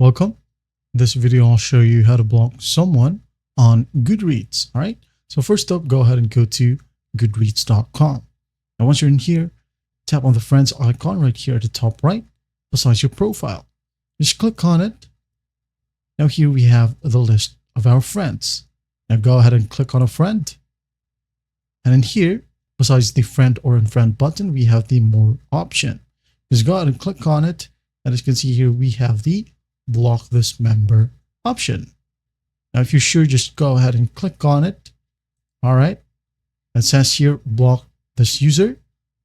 Welcome. In this video, I'll show you how to block someone on Goodreads. All right. So first up, go ahead and go to goodreads.com. And once you're in here, tap on the friends icon right here at the top right, besides your profile. Just click on it. Now here we have the list of our friends. Now go ahead and click on a friend. And in here, besides the friend or unfriend button, we have the more option. Just go ahead and click on it. And as you can see here, we have the block this member option. Now, if you're sure, just go ahead and click on it. All right. It says here, block this user.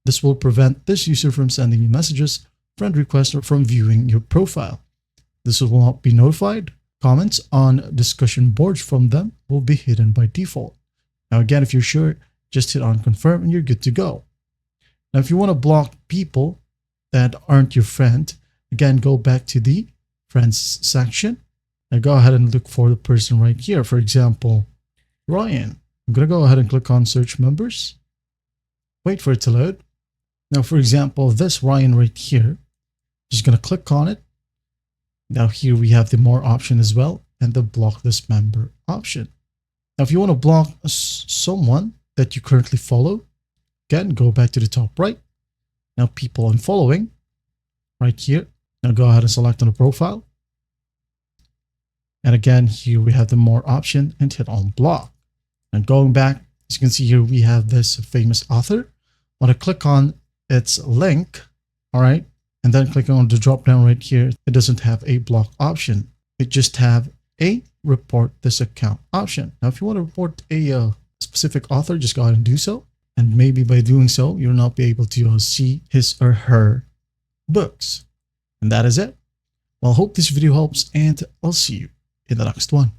This will prevent this user from sending you messages, friend requests, or from viewing your profile. This will not be notified. Comments on discussion boards from them will be hidden by default. Now, again, if you're sure, just hit on confirm and you're good to go. Now, if you want to block people that aren't your friend, again, go back to the friends section and go ahead and look for the person right here. For example, Ryan. I'm going to go ahead and click on search members. Wait for it to load. Now, for example, this Ryan right here, just going to click on it. Now here we have the more option as well and the block this member option. Now, if you want to block someone that you currently follow, again, go back to the top right. Now, people I'm following right here. Now go ahead and select on the profile. And again, here we have the more option and hit on block. And going back, as you can see here, we have this famous author. I want to click on its link. All right. And then clicking on the drop down right here, it doesn't have a block option. It just have a report this account option. Now, if you want to report a specific author, just go ahead and do so. And maybe by doing so, you'll not be able to see his or her books. And that is it. Well, I hope this video helps and I'll see you in the next one.